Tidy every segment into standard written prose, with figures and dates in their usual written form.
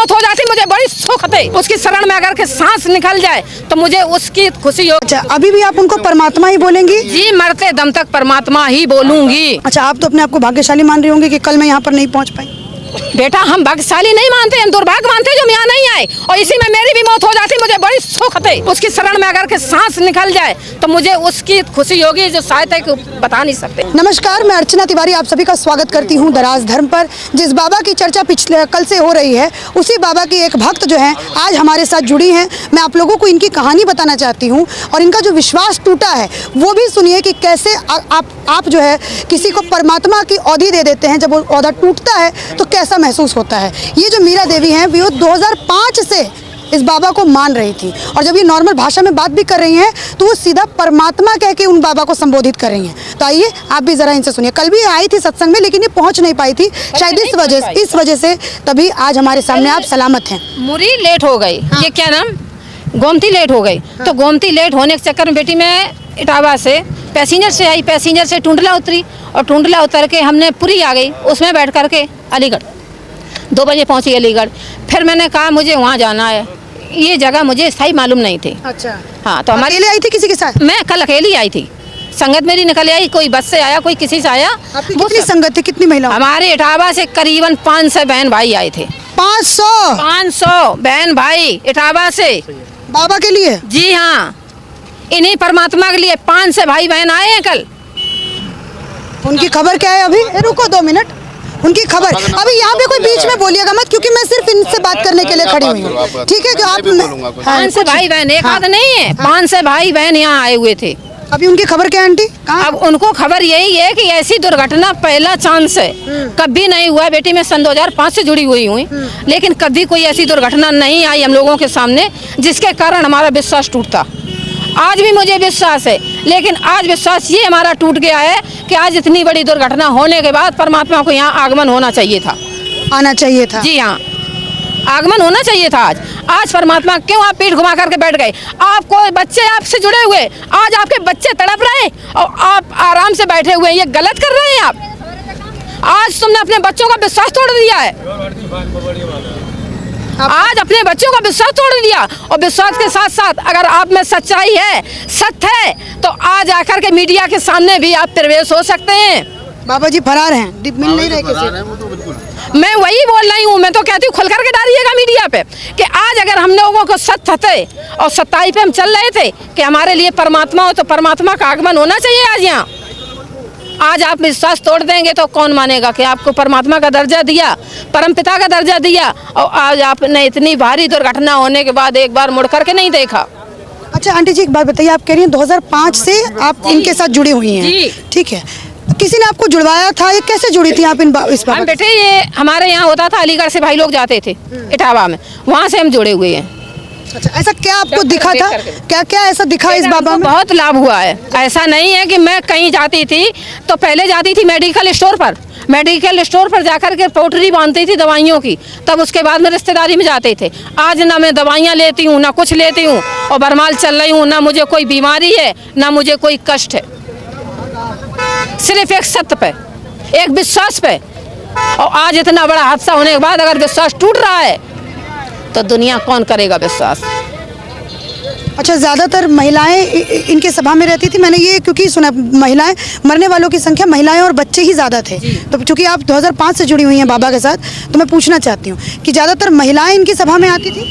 मौत हो जाती मुझे बड़ी सुख थे। उसकी शरण में अगर के सांस निकल जाए तो मुझे उसकी खुशी हो। अच्छा, अभी भी आप उनको परमात्मा ही बोलेंगी? जी, मरते दम तक परमात्मा ही बोलूंगी। अच्छा, आप तो अपने आप को भाग्यशाली मान रही होंगी कि कल मैं यहाँ पर नहीं पहुँच पाई। बेटा, हम भाग्यशाली नहीं मानते, हम दुर्भाग्य मानते जो हम यहाँ नहीं आए, और इसी में मेरी भी मौत हो जाती मुझे बड़ी सुख थे। उसकी शरण में अगर के सांस निकल जाए तो मुझे उसकी खुशी होगी जो शायद है कि बता नहीं सकते। नमस्कार, मैं अर्चना तिवारी आप सभी का स्वागत करती हूँ दराज धर्म पर। जिस बाबा की चर्चा पिछले कल से हो रही है, उसी बाबा की एक भक्त जो है आज हमारे साथ जुड़ी हैं। मैं आप लोगों को इनकी कहानी बताना चाहती हूँ और इनका जो विश्वास टूटा है वो भी सुनिए कि कैसे आप जो है किसी को परमात्मा की औधी दे देते हैं। जब वो औधा टूटता है तो कैसा महसूस होता है। ये जो मीरा देवी हैं वो 2005 से इस बाबा को मान रही थी, और जब ये नॉर्मल भाषा में बात भी कर रही हैं तो वो सीधा परमात्मा कह के उन बाबा को संबोधित कर रही हैं। तो आइए आप भी ज़रा इनसे सुनिए। कल भी आई थी सत्संग में लेकिन ये पहुंच नहीं पाई थी, शायद इस वजह से तभी आज हमारे सामने आप सलामत हैं। मुरी लेट हो गई। हाँ। ये क्या नाम, गोमती लेट हो गई। हाँ। तो गोमती लेट होने के चक्कर में बेटी मैं इटावा से पैसेंजर से आई, पैसेंजर से टुंडला उतरी, और टुंडला उतर के हमने पुरी आ गई, उसमें बैठ करके अलीगढ़ 2 बजे पहुंची अलीगढ़। फिर मैंने कहा मुझे वहाँ जाना है, ये जगह मुझे स्थायी मालूम नहीं थी। अच्छा। हाँ, तो हमारे अकेले आई थी किसी के साथ? मैं कल अकेली आई थी, संगत मेरी निकल आई, कोई बस से आया, कोई किसी से आया। कितनी संगत थी, कितनी महिला? हमारे इटावा से करीबन 500 बहन भाई आए थे। 500 बहन भाई इटावा से बाबा के लिए? जी हाँ, इन्हीं परमात्मा के लिए 500 भाई बहन आए हैं कल। उनकी खबर क्या है अभी? रुको 2 मिनट, उनकी खबर अभी यहाँ पे कोई बीच में बोलिएगा मत, क्योंकि मैं सिर्फ इनसे बात करने के लिए खड़ी हुई हूँ। ठीक है कि आप 500 भाई बहन, एक आध नहीं है, 500 भाई बहन यहाँ आए हुए थे। अभी उनकी खबर क्या है आंटी? अब उनको खबर यही है कि ऐसी दुर्घटना पहला चांस है, कभी नहीं हुआ। बेटी मैं सन 2005 से जुड़ी हुई हूँ, लेकिन कभी कोई ऐसी दुर्घटना नहीं आई हम लोगों के सामने जिसके कारण हमारा विश्वास टूटता। आज भी मुझे विश्वास है, लेकिन आज विश्वास ये हमारा टूट गया है कि आज इतनी बड़ी दुर्घटना होने के बाद परमात्मा को यहाँ आगमन होना चाहिए था, आना चाहिए था। जी हाँ, आगमन होना चाहिए था आज परमात्मा। क्यों आप पीठ घुमा करके बैठ गए? आपको बच्चे आपसे जुड़े हुए, आज आपके बच्चे तड़प रहे और आप आराम से बैठे हुए, ये गलत कर रहे हैं आप। आज तुमने अपने बच्चों का विश्वास तोड़ दिया है, आज अपने बच्चों का विश्वास तोड़ दिया। और विश्वास के साथ साथ अगर आप में सच्चाई है, सत्य है, तो आज आकर के मीडिया के सामने भी आप प्रवेश हो सकते हैं। बाबा जी फरार हैं, मिल नहीं रहे किसी। मैं वही बोल रही हूँ, मैं तो कहती हूँ खुल करके डालिएगा मीडिया पे कि आज अगर हम लोगों को सत्य थे और सच्चाई पे हम चल रहे थे कि हमारे लिए परमात्मा हो, तो परमात्मा का आगमन होना चाहिए आज यहाँ। आज आप विश्वास तोड़ देंगे तो कौन मानेगा कि आपको परमात्मा का दर्जा दिया, परमपिता का दर्जा दिया, और आज आपने इतनी भारी दुर्घटना होने के बाद एक बार मुड़ करके नहीं देखा। अच्छा आंटी जी, एक बात बताइए, आप कह रही हैं 2005 से आप इनके साथ जुड़ी हुई हैं, ठीक है, किसी ने आपको जुड़वाया था, ये कैसे जुड़ी थी आप इस बाबा? बेटे ये हमारे यहाँ होता था, अलीगढ़ से भाई लोग जाते थे इटावा में, वहाँ से हम जुड़े हुए हैं। अच्छा, ऐसा क्या आपको दिखा था, क्या क्या ऐसा दिखा इस बाबा में? बहुत लाभ हुआ है। ऐसा नहीं है कि मैं कहीं जाती थी तो पहले जाती थी मेडिकल स्टोर पर जाकर के पोटरी बांधती थी दवाइयों की, तब उसके बाद में रिश्तेदारी में जाते थे। आज ना मैं दवाइयाँ लेती हूँ, ना कुछ लेती हूँ, और बरमाल चल रही हूँ, ना मुझे कोई बीमारी है, ना मुझे कोई कष्ट है। सिर्फ एक सत्य पे, एक विश्वास पे। और आज इतना बड़ा हादसा होने के बाद अगर विश्वास टूट रहा है तो दुनिया कौन करेगा विश्वास? अच्छा, ज़्यादातर महिलाएं इनके सभा में रहती थी, मैंने ये क्योंकि सुना महिलाएं, मरने वालों की संख्या महिलाएं और बच्चे ही ज़्यादा थे। तो चूँकि आप 2005 से जुड़ी हुई हैं बाबा के साथ, तो मैं पूछना चाहती हूँ कि ज़्यादातर महिलाएं इनकी सभा में आती थी?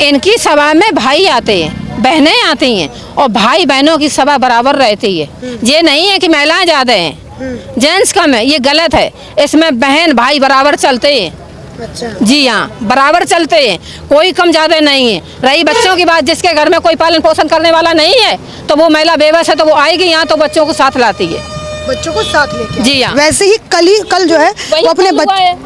इनकी सभा में भाई आते हैं, बहनें आती हैं, और भाई बहनों की सभा बराबर रहती है। ये नहीं है कि महिलाएं ज़्यादा हैं, जेंट्स कम है, ये गलत है। इसमें बहन भाई बराबर चलते हैं। अच्छा। जी हाँ, बराबर चलते हैं, कोई कम ज़्यादा नहीं है। रही बच्चों की बात, जिसके घर में कोई पालन पोषण करने वाला नहीं है तो वो महिला बेबस है, तो वो आएगी यहाँ तो बच्चों को साथ लाती है, बच्चों को साथ लेके। जी हाँ, वैसे ही कल जो है वो अपने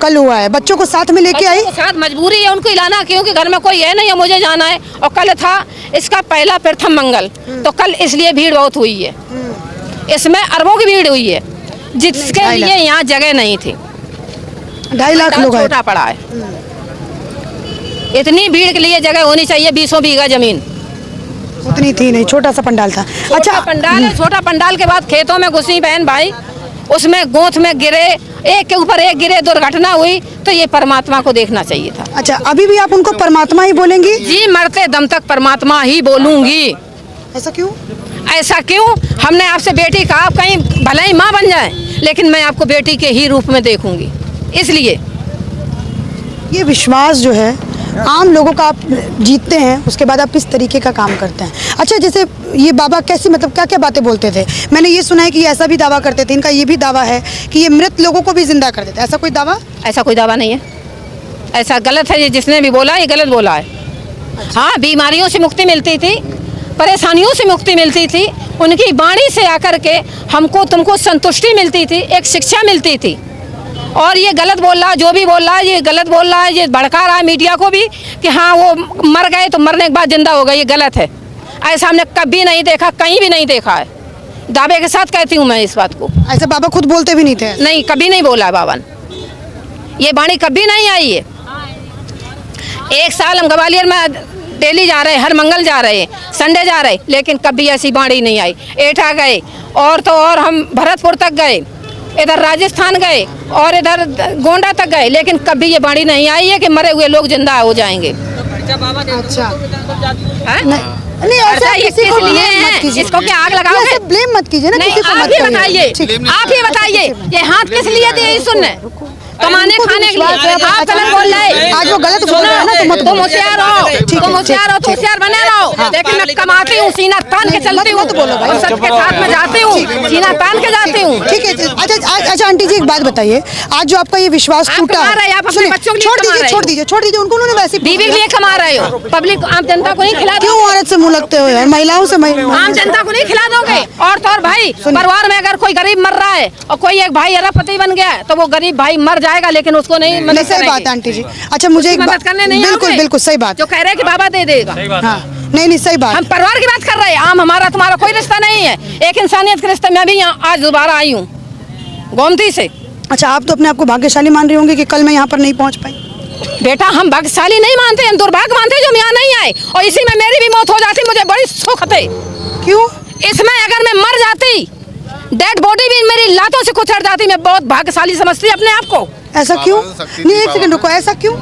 कल हुआ है, बच्चों को साथ में लेके आई। साथ मजबूरी है उनको लाना, क्योंकि घर में कोई है नहीं है, मुझे जाना है। और कल था इसका पहला प्रथम मंगल, तो कल इसलिए भीड़ बहुत हुई है, इसमें अरबों की भीड़ हुई है, जिसके लिए यहाँ जगह नहीं थी। 2.5 लाख लोग छोटा पड़ा है, इतनी भीड़ के लिए जगह होनी चाहिए। 20 बीघा जमीन, उतनी थी नहीं, छोटा सा पंडाल था। अच्छा, पंडाल है, छोटा पंडाल के बाद खेतों में घुसी बहन भाई, उसमें गोथ में गिरे, एक के ऊपर एक गिरे, दुर्घटना हुई, तो ये परमात्मा को देखना चाहिए था। अच्छा, अभी भी आप उनको परमात्मा ही बोलेंगी? जी, मरते दम तक परमात्मा ही बोलूंगी। ऐसा क्यों? ऐसा क्यों? हमने आपसे बेटी कहा, आप कहीं भले ही माँ बन जाए, लेकिन मैं आपको बेटी के ही रूप में देखूंगी। इसलिए ये विश्वास जो है आम लोगों का आप जीतते हैं, उसके बाद आप इस तरीके का काम करते हैं। अच्छा, जैसे ये बाबा कैसी, मतलब क्या क्या बातें बोलते थे? मैंने ये सुना है कि ये ऐसा भी दावा करते थे, इनका ये भी दावा है कि ये मृत लोगों को भी जिंदा कर देते हैं। ऐसा कोई दावा? ऐसा कोई दावा नहीं है, ऐसा गलत है। ये जिसने भी बोला ये गलत बोला है। हाँ, बीमारियों से मुक्ति मिलती थी, परेशानियों से मुक्ति मिलती थी, उनकी वाणी से आकर के हमको तुमको संतुष्टि मिलती थी, एक शिक्षा मिलती थी। और ये गलत बोल रहा है, जो भी बोल रहा है ये गलत बोल रहा है, ये भड़का रहा है मीडिया को भी कि हाँ वो मर गए तो मरने के बाद जिंदा हो गए, ये गलत है। ऐसा हमने कभी नहीं देखा, कहीं भी नहीं देखा है। दावे के साथ कहती हूँ मैं इस बात को। ऐसे बाबा खुद बोलते भी नहीं थे? नहीं, कभी नहीं बोला है बाबा ने, ये वाणी कभी नहीं आई है। एक साल हम ग्वालियर में डेली जा रहे, हर मंगल जा रहे, संडे जा रहे, लेकिन कभी ऐसी वाणी नहीं आई। एटा गए और तो और हम भरतपुर तक गए, इधर राजस्थान गए और इधर गोंडा तक गए, लेकिन कभी ये वाणी नहीं आई है कि मरे हुए लोग जिंदा हो जाएंगे। अच्छा, नहीं, नहीं ऐसा ये किसी को किस लिए blame मत है? कीजिए। इसको क्या आग लगाओगे? ऐसे ब्लेम मत कीजिए ना, नहीं, किसी को आप मत ही करिए। बताइए, ठीक। आप ही बताइए, ये हाथ किस लिए दिए सुनने? कमाने इनको खाने के लिए। विश्वास है, आप गलत बोल रहे हैं। आज वो गलत बोल रहे हैं ना, तो मत तुम बोलो। होशियार हो, ठीक है, तुम होशियार हो तो ठीक है। होशियार बने रहो। लेकिन मैं कमाती हूँ, सीना तान के चलती हूँ, मत बोलो भाई। और सच के साथ में जाती हूँ, सीना तान के जाती हूँ। ठीक है। अच्छा आंटी जी, एक बात बताइए, आज जो आपका ये विश्वास आप टूटा कमा रहे हैं, आप अपने सुनिए, बच्चों के लिए छोड़ कमा दीजिए, रहे छोड़ हो। दीजिए, छोड़ दीजिए उनको, उन्होंने वैसे ही बीवी के लिए कमा रहे हो, पब्लिक आम जनता को नहीं खिला क्यों दो, औरत से मुंह लगते हो यार? महिलाओं से आम जनता को नहीं खिला दोगे। और तो और भाई, परिवार में अगर कोई गरीब मर रहा है और कोई एक भाई अरबपति बन गया है, तो वो गरीब भाई मर जाएगा, लेकिन उसको नहीं मदद सही करेंगे। बात है आंटी जी। अच्छा, मुझे एक मदद करने नहीं बिल्कुल आओगे। बिल्कुल सही बात। जो कह रहे हैं कि बाबा दे देगा, हाँ, नहीं सही बात। हम परिवार की बात कर रहे हैं। आम हमारा तुम्हारा कोई रिश्ता नहीं है, एक इंसानियत के रिश्ते में भी यहाँ आज दोबारा आई हूँ गोमती से। अच्छा, आप तो अपने आप को भाग्यशाली मान रही होंगे कि कल मैं यहाँ पर नहीं पहुँच पाई। बेटा, हम भाग्यशाली नहीं मानते, हम दुर्भाग्य मानते जो हम यहाँ नहीं आए, और इसी में मेरी भी मौत हो जाती मुझे बड़ी सुख थे। क्यों? इसमें अगर मैं मर जाती, डेड बॉडी भी मेरी लातों से कुचल जाती, मैं बहुत भाग्यशाली समझती अपने आप को। ऐसा क्यों? नहीं, एक सेकंड रुको, ऐसा क्यों?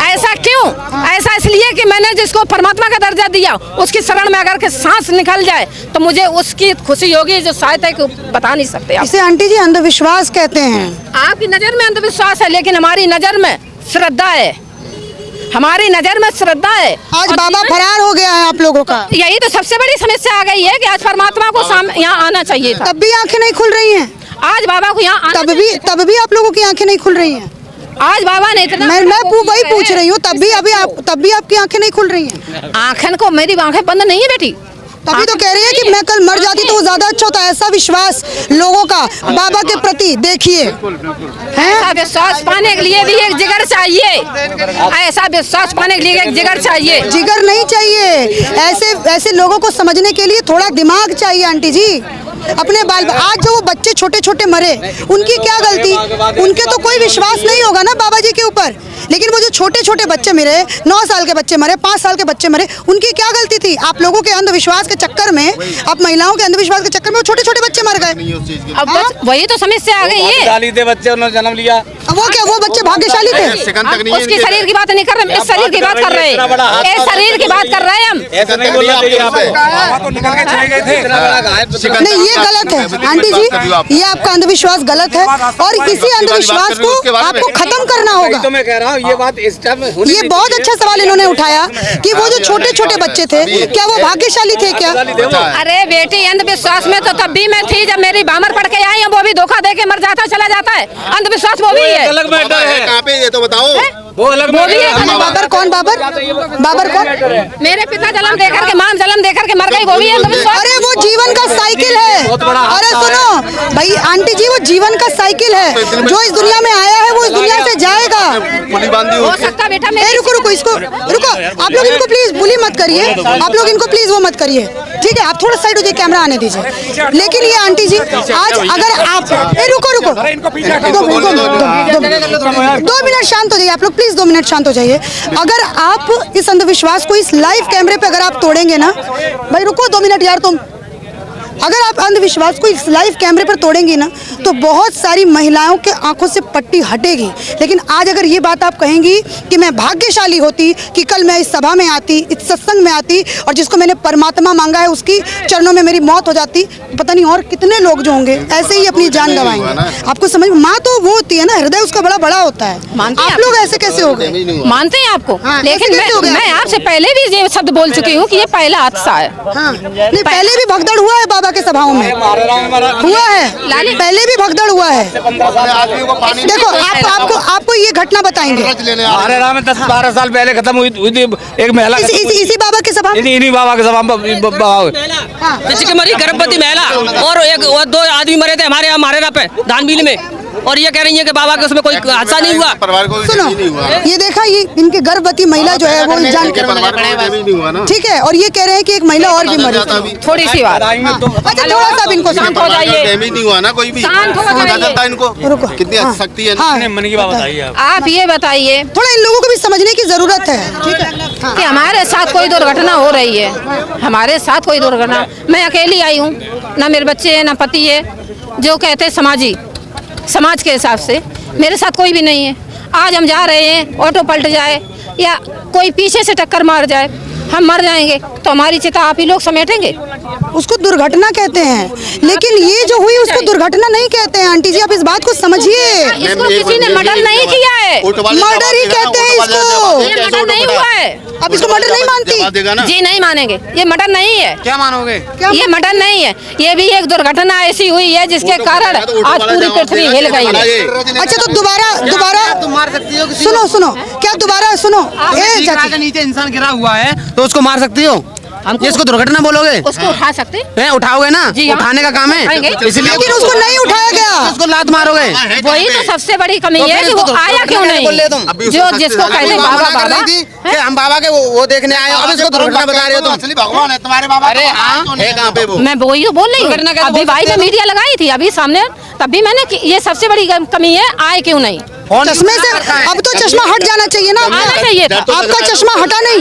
ऐसा क्यों? ऐसा इसलिए कि मैंने जिसको परमात्मा का दर्जा दिया, उसकी शरण में अगर के सांस निकल जाए तो मुझे उसकी खुशी होगी जो शायद है कि बता नहीं सकते आप। इसे आंटी जी अंधविश्वास कहते हैं। आपकी नजर में अंधविश्वास है, लेकिन हमारी नजर में श्रद्धा है, हमारी नजर में श्रद्धा है। आज और बाबा फरार हो गया है आप लोगों का। यही तो सबसे बड़ी समस्या आ गई है कि आज परमात्मा को यहाँ आना चाहिए था। तब भी आंखें नहीं खुल रही हैं। आज बाबा को यहाँ आना तब भी आप लोगों की आंखें नहीं खुल रही हैं। आज बाबा ने इतना मैं वही पूछ रही हूँ, तब भी आपकी आंखें नहीं खुल रही हैं। आंखें को मेरी आंखें बंद नहीं है बेटी, तभी तो कह रही है कि मैं कल मर जाती तो वो ज्यादा अच्छा होता। ऐसा विश्वास लोगों का बाबा के प्रति देखिए। ऐसा विश्वास पाने के लिए भी एक जिगर चाहिए, ऐसा विश्वास पाने के लिए एक जिगर चाहिए। जिगर नहीं चाहिए, ऐसे लोगों को समझने के लिए थोड़ा दिमाग चाहिए आंटी जी। अपने बाल, आज जो वो बच्चे छोटे छोटे मरे, उनकी क्या गलती? उनके तो कोई विश्वास नहीं होगा ना बाबा जी के ऊपर, लेकिन वो जो छोटे छोटे बच्चे मरे, 9 साल के बच्चे मरे, 5 साल के बच्चे मरे, उनकी क्या गलती थी? आप लोगों के अंधविश्वास के चक्कर में, आप महिलाओं के अंधविश्वास के चक्कर में वो छोटे छोटे बच्चे मर गए। अब बस वही तो समस्या आ गई है। बच्चे उन्होंने जन्म लिया, वो क्या, वो बच्चे भाग्यशाली थे? उसकी शरीर की बात नहीं कर रहे, इस शरीर की बात कर रहे हैं, इस शरीर की बात कर रहे हैं हम। ऐसा नहीं बोलना चाहिए आपको। निकल के चले गए थे। नहीं, ये गलत है आंटी जी, ये आपका अंधविश्वास गलत है, और इसी अंधविश्वास को आपको खत्म करना होगा। तो मैं कह रहा हूँ ये बात इस टाइम ये बहुत अच्छा सवाल इन्होंने उठाया कि वो जो छोटे छोटे बच्चे थे, क्या वो भाग्यशाली थे क्या? अरे बेटी, अंधविश्वास में तो तब भी मैं थी जब मेरी बामर पढ़ के आई, वो भी धोखा दे के मर जाता चला जाता है। अंधविश्वास वो भी है। अलग मैटर है। कहाँ पे ये तो बताओ। वो अलग वो भी है। बाबर कौन? बाबर कौन? मेरे पिता जन्म देकर के, माँ जन्म देकर के मर गई, वो भी है अंधविश्वास। अरे वो जीवन का साइकिल है। अरे सुनो भाई आंटी जी, वो जीवन का साइकिल है। जो इस दुनिया में आया है वो इस दुनिया से जाएगा। पुली बांधी हो सकता बेटा ए, रुको इसको रुको, आप लोग इनको प्लीज बुली मत करिए, आप लोग इनको प्लीज वो मत करिए, ठीक है? आप थोड़ा साइड हो जाइए, कैमरा आने दीजिए। लेकिन ये आंटी जी, आज अगर आप रुको 2 मिनट शांत हो जाइए आप लोग, प्लीज 2 मिनट शांत हो जाइए। अगर आप इस अंधविश्वास को इस लाइव कैमरे पे अगर आप तोड़ेंगे ना, भाई रुको 2 मिनट यार, तुम अगर आप अंधविश्वास को इस लाइव कैमरे पर तोड़ेंगी ना तो बहुत सारी महिलाओं के आंखों से पट्टी हटेगी। लेकिन आज अगर ये बात आप कहेंगी कि मैं भाग्यशाली होती कि कल मैं इस सभा में आती, इस सत्संग में आती और जिसको मैंने परमात्मा मांगा है उसकी चरणों में मेरी मौत हो जाती, पता नहीं और कितने लोग जो होंगे ऐसे ही अपनी जान गंवाएंगे। आपको समझ, माँ तो वो होती है ना, हृदय उसका बड़ा बड़ा होता है। आप लोग ऐसे कैसे हो गए? मानते हैं आपको, हाँ, लेकिन मैं आपसे पहले भी ये शब्द बोल चुकी हूँ कि ये पहला हादसा है। हाँ, नहीं पहले भी भगदड़ हुआ है बाबा के सभाओं में, हुआ है, पहले भी भगदड़ हुआ है। देखो आपको ये घटना बताएंगे। हमारे राम में 10-12 साल पहले खत्म हुई थी एक महिला, इसी बाबा के सभा, इन्हीं बाबा के सभा किसी की मरी गर्भवती महिला और 2 आदमी मरे थे हमारे यहाँ पे धानबील में, और ये कह रही है कि बाबा के उसमें कोई हादसा नहीं हुआ। सुनो, ये देखा, ये इनके गर्भवती महिला जो है वो जान ठीक है, और ये कह रहे हैं कि एक महिला और भी मरी थी। थोड़ी सी बात, अच्छा थोड़ा सा भी इनको शांत हो जाइए, नहीं हुआ ना कोई भी, शांत हो जाइए। इनको रुको, कितनी शक्ति है। हाँ, मन की बात बताइए आप ये बताइए थोड़ा इन लोगों को भी समझने की जरूरत है, ठीक है, कि हमारे साथ कोई दुर्घटना हो रही है, हमारे साथ कोई दुर्घटना, मैं अकेली आई हूँ, ना मेरे बच्चे हैं ना पति है, जो कहते हैं समाज के हिसाब से मेरे साथ कोई भी नहीं है। आज हम जा रहे हैं, ऑटो पलट जाए या कोई पीछे से टक्कर मार जाए, हम मर जाएंगे तो हमारी चिता आप ही लोग समेटेंगे। उसको दुर्घटना कहते हैं, लेकिन ये जो हुई उसको दुर्घटना नहीं कहते हैं। आंटी जी आप इस बात को समझिए, इसको किसी ने मर्डर नहीं किया है, मर्डर ही कहते हैं इसको। ये मर्डर नहीं हुआ है। अब इसको मर्डर नहीं मानती? जी नहीं मानेंगे, ये मर्डर नहीं है। क्या मानोगे? ये मर्डर नहीं है, ये भी एक दुर्घटना ऐसी हुई है जिसके कारण आज पूरी पृथ्वी हिल गई है। अच्छा तो दोबारा तुम मार सकती हो किसी सुनो, क्या दोबारा सुनो, के नीचे इंसान गिरा हुआ है तो उसको मार सकती हो? ये इसको दुर्घटना बोलोगे? उसको उठा सकते हैं, उठाओगे ना? जी हाँ। उठाने का काम है, इसलिए लेकिन उसको नहीं उठाया गया, उसको लात मारोगे। वही तो सबसे बड़ी कमी है कि वो आया क्यों नहीं, जो जिसको कहते बाबा कि हम बाबा के वो देखने आए, अब इसको दुर्घटना बता रहे हो तुम? असली भगवान है तुम्हारे बाबा। अरे हाँ, है कहाँ पे वो? मैं वही तो बोल रही हूँ, अभी भाई ने मीडिया लगाई थी अभी सामने, तभी मैंने ये सबसे बड़ी कमी है, आए क्यों नहीं। चश्मे से अब तो चश्मा हट जाना चाहिए ना, आना चाहिए था। आपका चश्मा हटा नहीं,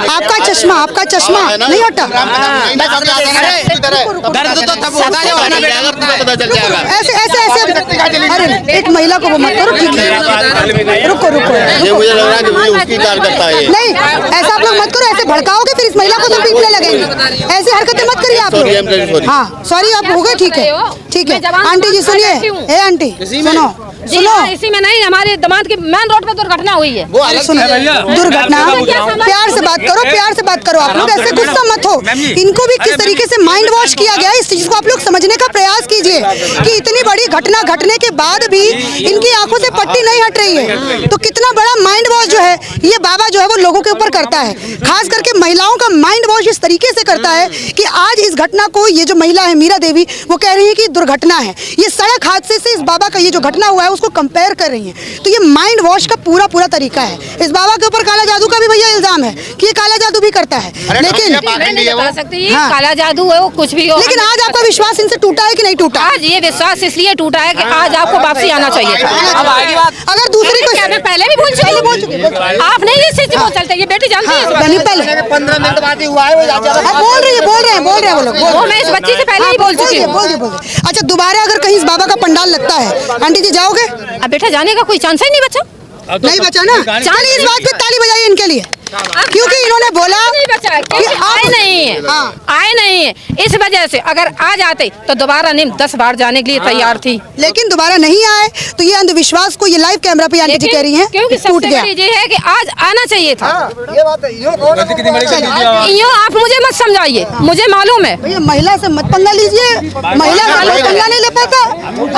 आपका चश्मा नहीं हटा। दर्द तो तब होता है पता चल जाएगा। ऐसे अरे एक महिला को वो मत करो, ठीक है, रुको ये मुझे लग रहा है कि मुझे उसकी कार करता है। नहीं ऐसा आप लोग मत करो, ऐसे भड़काओगे फिर इस महिला को तो पीटने लगेंगे, ऐसी हरकतें मत करिए आप लोग। हाँ सॉरी, आप हो गए, ठीक है। आंटी जी सुनिए, ए आंटी सुनो, इसी में नहीं, हमारे दामाद की मेन रोड पे दुर्घटना हुई है। सुनो, दुर्घटना, प्यार से बात करो, आप लोग ऐसे गुस्सा मत हो। इनको भी किस तरीके से माइंड वॉश किया गया है इस चीज को आप लोग समझने का प्रयास कीजिए कि इतनी बड़ी घटना घटने के बाद भी इनकी आंखों से पट्टी नहीं हट रही है, तो कितना बड़ा माइंड वॉश जो है ये बाबा जो है वो लोगों के ऊपर करता है, खास करके महिलाओं का माइंड वॉश इस तरीके से करता है कि आज इस घटना को, ये जो महिला है मीरा देवी, वो कह रही है कि दुर्घटना है, ये सड़क हादसे से इस बाबा का ये जो घटना हुआ है उसको कंपेयर कर रही हैं। तो ये माइंड वॉश का पूरा तरीका है। इस बाबा के ऊपर काला जादू का भी भैया इल्जाम है कि ये काला जादू भी करता है, लेकिन मैं नहीं बता सकती हाँ। काला जादू है वो कुछ भी हो, लेकिन आज आपका विश्वास इनसे टूटा है कि नहीं टूटा? आज ये विश्वास इसलिए टूटा है कि आज आपको वापसी आना चाहिए था। अब आएगी बात। अगर दूसरी को, मैं पहले भी बोल चुकी, आप नहीं इस चीज को चलते, ये बेटी जानती है पहले 15 मिनट बाद ही हुआ है, बोल रहे हैं वो लोग, वो मैं इस बच्ची से पहले ही बोल चुकी हूँ। बोल। अच्छा दोबारा अगर कहीं इस बाबा का पंडाल लगता है, आंटी जी जाओगे? अब बेटा जाने का कोई चांस ही नहीं बचा, नहीं बचा ना? चलिए इस बात पे ताली बजाइए इनके लिए, क्योंकि इन्होंने बोला नहीं बचा कि आए नहीं है, आए नहीं है, इस वजह से अगर आ जाते तो दोबारा नहीं 10 बार जाने के लिए तैयार थी, लेकिन दोबारा नहीं आए, तो ये अंधविश्वास को ये लाइव कैमरा पे आंटी जी कह रही हैं क्योंकि टूट सबसे गया। बड़ी ये है कि आज आना चाहिए था। ये बात है, यूँ आप मुझे मत समझाइए, मुझे मालूम है। भैया महिला से मत पंगा लीजिए, महिला से पंगा नहीं ले पाता,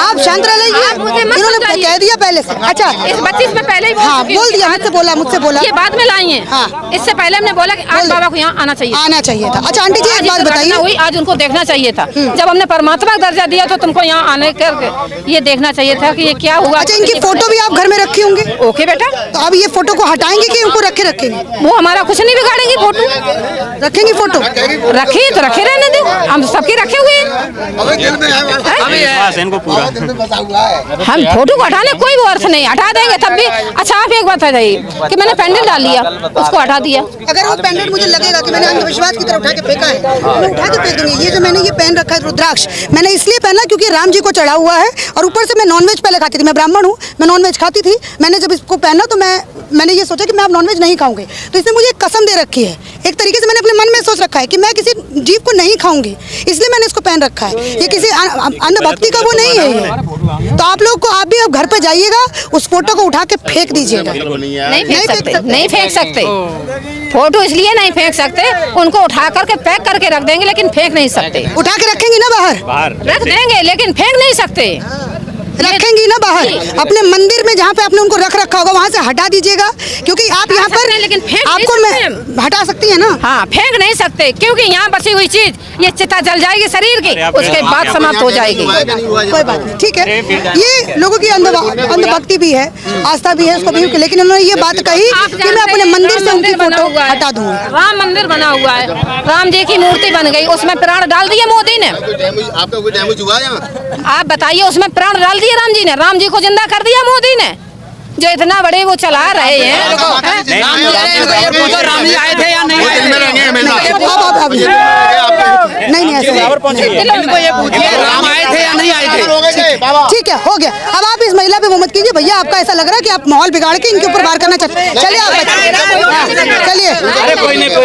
आप शांत रह लीजिए, आप मुझे मत इन्होंने समझाइए। कह दिया पहले से। अच्छा इस बच्ची से मैं पहले ही हाँ चुकी हूँ। बोल दिया, मुझसे बोला ये बाद में लाई है, इससे पहले हमने बोला कि आज बाबा को यहाँ आना चाहिए था। अच्छा आंटी जी एक बात बताइए, हुई आज उनको देखना चाहिए था, जब हमने परमात्मा का दर्जा दिया तो तुमको यहाँ आने करके ये देखना चाहिए था कि ये क्या हुआ। अच्छा इनकी फोटो भी आप घर में रखी होंगी? ओके बेटा, तो अब ये फोटो को हटाएंगे कि इनको रखेंगे? वो हमारा कुछ नहीं बिगाड़ेंगी, फोटो रखेंगी, फोटो रखी तो रखे रहने दो, हम सबके रखे हुए हैं। हम फोटो को हटाने कोई वो अर्थ नहीं, हटा देंगे तब भी। अच्छा आप एक बात बताइए कि मैंने पेंडल डाल लिया, उसको हटा दिया, अगर वो पेंडेंट मुझे लगेगा लगा कि मैंने अंधविश्वास की तरफ उठा के फेंका है, मैं उठा के फेंक दूंगी। ये जो मैंने ये पहन रखा है रुद्राक्ष, मैंने इसलिए पहना क्योंकि राम जी को चढ़ा हुआ है, और ऊपर से मैं नॉनवेज पहले खाती थी, मैं ब्राह्मण हूँ, मैं नॉनवेज खाती थी। मैंने जब इसको पहना तो मैंने ये सोचा कि मैं अब नॉनवेज नहीं खाऊंगी, तो इसने मुझे एक कसम दे रखी है। एक तरीके से मैंने अपने मन में सोच रखा है कि मैं किसी जीव को नहीं खाऊंगी, इसलिए मैंने इसको पहन रखा है। ये किसी अंधभक्ति का वो नहीं है ये। तो आप लोग को, आप भी अब घर पे जाइएगा, उस फोटो को उठा के फेंक दीजिएगा। नहीं फेंक सकते। फोटो इसलिए नहीं फेंक सकते, उनको उठा करके पैक करके रख देंगे, लेकिन फेंक नहीं सकते। उठा के रखेंगे ना बाहर, रख देंगे लेकिन फेंक नहीं सकते। रखेंगी ना बाहर, अपने मंदिर में जहाँ पे आपने उनको रख रखा होगा वहाँ से हटा दीजिएगा, क्योंकि आप यहाँ पर, लेकिन फेंक आपको मैं हटा सकती है ना। हाँ, फेंक नहीं सकते, क्योंकि यहाँ बसी हुई चीज ये चिता जल जाएगी शरीर की, उसके बाद समाप्त हो जाएगी। कोई बात नहीं, ठीक है। ये लोगों की अंधभक्ति भी है, आस्था भी है, उसको भी, लेकिन उन्होंने ये बात कही कि मैं अपने मंदिर से उनकी फोटो हटा दूंगा। राम मंदिर बना हुआ है, राम जी की मूर्ति बन गई, उसमें प्राण डाल दिए मोदी ने। आपका कोई डैमेज हुआ यहाँ? आप बताइए, उसमें प्राण डाल दिए राम जी ने, राम जी को जिंदा कर दिया मोदी ने, जो इतना बड़े वो चला रहे हैं। राम जी आए थे या नहीं आए थे? नहीं ऐसे इनको ये पूछिए, राम आए थे या नहीं आए थे? ठीक है, हो गया। अब आप इस महिला पे वो मत कीजिए भैया, आपका ऐसा लग रहा है कि आप माहौल बिगाड़ के इनके ऊपर वार करना चाहते हैं। चलिए आप चलिए,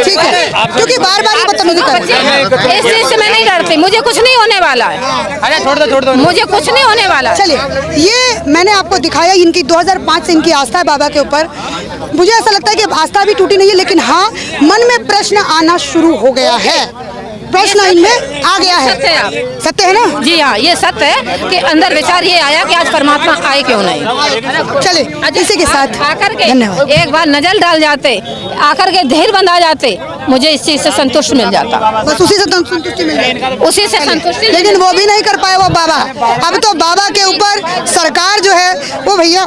ठीक है, क्योंकि बार बार बदतमीजी कर रहे हैं। इस चीज से मैं नहीं डरती, मुझे कुछ नहीं होने वाला है। अरे छोड़ दो, मुझे कुछ नहीं होने वाला। चलिए, ये मैंने आपको दिखाया, इनकी 2005 से इनकी आस्था है बाबा के ऊपर। मुझे ऐसा लगता है कि आस्था भी टूटी नहीं है, लेकिन हाँ, मन में प्रश्न आना शुरू हो गया है, प्रश्न इनमें आ गया है। सत्य है ना? जी हाँ, ये सत्य है कि अंदर विचार ये आया कि आज परमात्मा आए क्यों नहीं। चलिए, इसी के साथ आकर के धन्यवाद। एक बार नजर डाल जाते, आकर के धैर्य बंधा जाते, मुझे इस चीज से संतुष्ट मिल जाता, बस उसी से संतुष्टि मिल जाती, उसी से संतुष्टि। लेकिन वो भी नहीं कर पाए वो बाबा। अब तो बाबा के ऊपर सरकार जो है वो भैया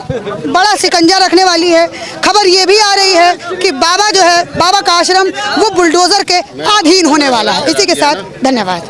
बड़ा शिकंजा रखने वाली है। खबर ये भी आ रही है कि बाबा जो है, बाबा का आश्रम वो बुलडोजर के अधीन होने वाला है। इसी के साथ धन्यवाद।